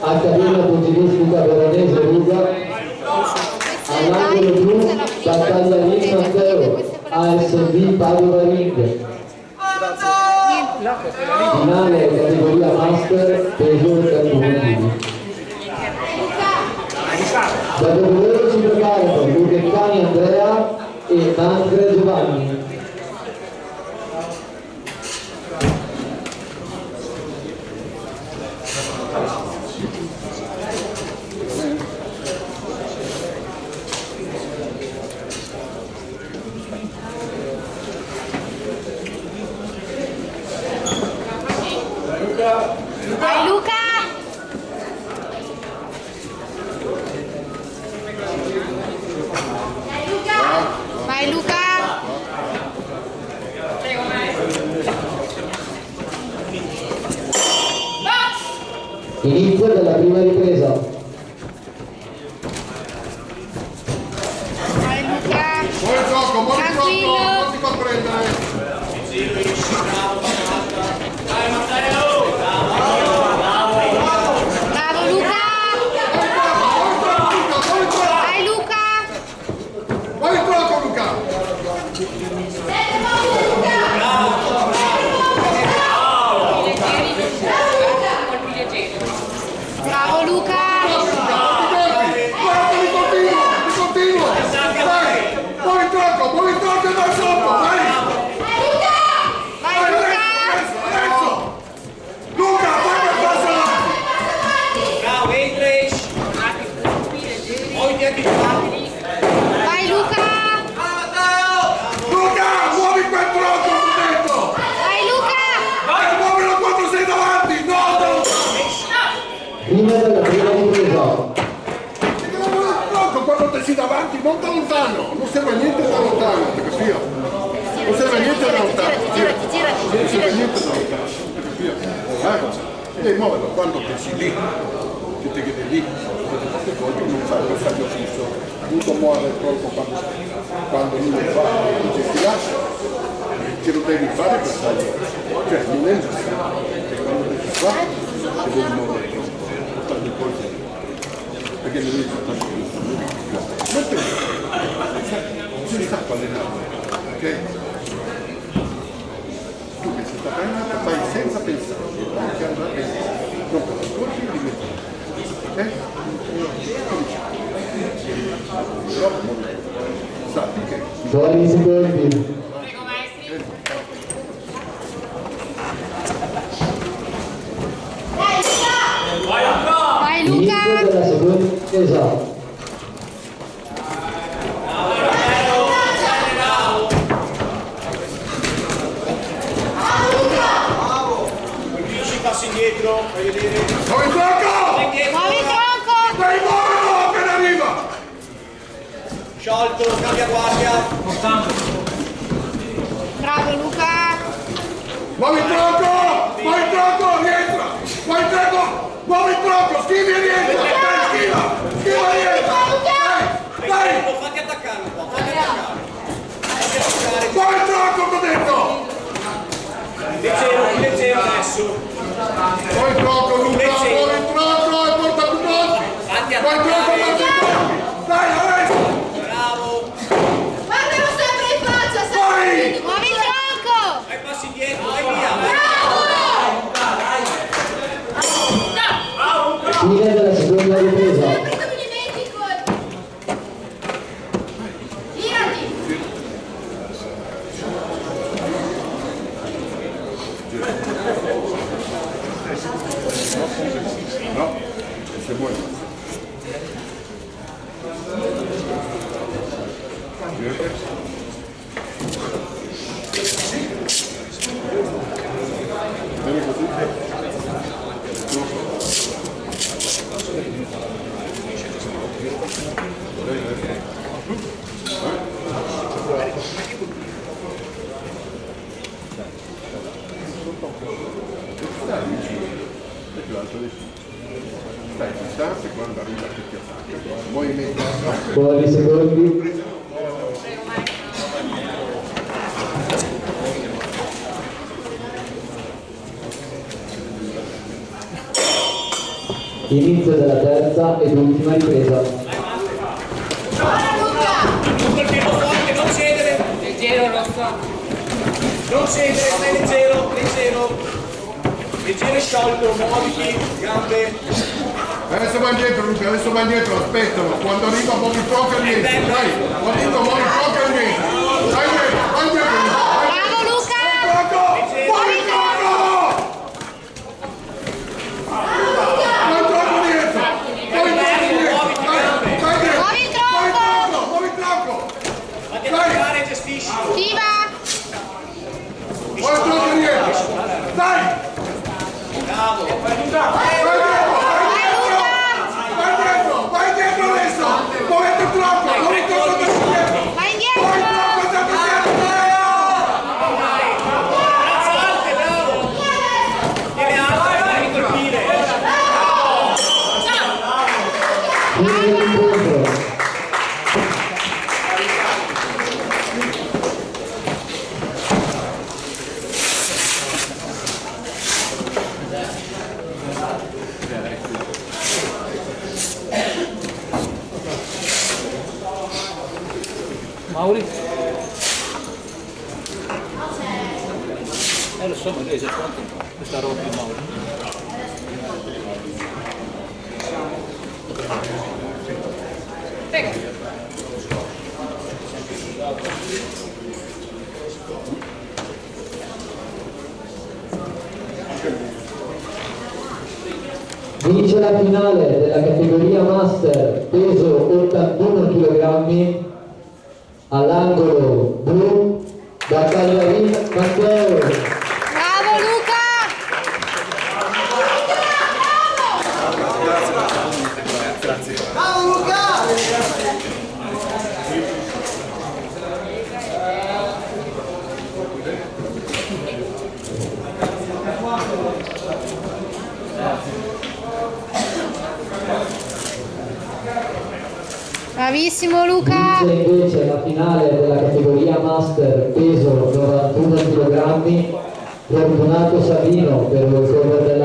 Accademia Pugilistica Veronese Ruga, all'angolo blu Battagliarini Matteo, ASB Padova Ring. Finale categoria Master, peso 31 kg. Da Dovedero si preparano Lucheccani Andrea e Mangre Giovanni. Vai Luca! Vai Luca! Inizio della prima ripresa. Vai Luca! Buon gioco, non ti fa prendere. Bravo Luca! Vai Luca! Vai in gioco Luca! Bravo Luca! Buon gioco e vai sotto, vai! Vai Luca! Adesso! Luca, fai per passo avanti! Bravo, English! Poi ti abituati! Vai Luca! Luca, muovi quel tronco, ho detto! Vai Luca! Muovilo quando sei davanti, no, da lontano! Prima della prima ripresa. Quando te sei davanti, non da lontano, non serve niente da lontano, capito? Non serve niente da lontano. Non serve niente da lontano, capito? Devi muoverlo quando te sei lì, che ti vedi lì, queste cose non fai il passaggio fisso, appunto muovere il corpo quando lui lo fa, dice ti lascia, che lo devi fare per tagliare, cioè non è necessario, quando ti fa, che devi muovere il corpo, portare il colpo, perché non devi fare tanto fisso. Non te si sta allenando, ok? Tu che si sta allenando fai senza pensare, anche andare bene, non per il corpo di mettere, ok? Però sappi che... Buoni secondi. Vai Inizio Luca! della seconda ripresa. Passi indietro, voglio dire. Muovi il tronco! Muovi il tronco! Dai, muovilo appena arriva! Sciolto, cambia guardia. Bravo Luca! Muovi il tronco, rientra! Muovi il tronco, muovi il tronco, schivi e rientra! Dai, schiva e rientra! Dai! Fatti attaccare un po', fatti attaccare. Fatti attaccare. Muovi il tronco, t'ho detto! Leggero adesso. Muovi il tronco, Luca, muovi il tronco e porta più colpi! Fatti Muovi il tronco, attaccare. porta più colpi! Dai, adesso! Bravo. Guardalo sempre in faccia, Vai! Muovi il tronco! Fai passi indietro, vai via. Fine della seconda ripresa. Questo mi dimentico. Girati. No, se muove. Bene così? Stai distante quando arriva che ti attacca. Movimento. Buoni secondi. Inizio della terza ed ultima ripresa. Buona Luca! Tutto il piede forte, non cedere. Leggero, Rocco. Non cedere, stai leggero, leggero. Leggero e sciolto, muoviti, gambe. Adesso va indietro Luca, adesso va indietro, aspettalo. Quando arriva muovi poco al dietro, dai. Quando arriva muovi poco al dietro. Vai indietro, vai indietro Luca. Bravo Luca! Fuori gioco! Non troppo dietro! Muovi troppo dietro! Vai dietro! Muovi il tronco! Muovi troppo! Fatti attaccare e gestisci. Schiva! Muovi troppo dietro! Dai! Bravo. Vai dietro! Vai dietro! Vai dietro adesso! Muovete troppo! Muovi troppo dietro! Vai Muovi indietro! troppo dietro! Braccia alte, bravo. Tieni alte, devi colpire. Fine dell'incontro. Mauri? Lo so, ma lui è già pronto. Questa roba di Mauri. Vince la finale della categoria Master peso 81 kg all'angolo blu Baccagliarin Matteo. Bravo Luca! Bravissimo Luca! Vince invece la finale della categoria Master peso 91 kg Fortunato Savino per il correre della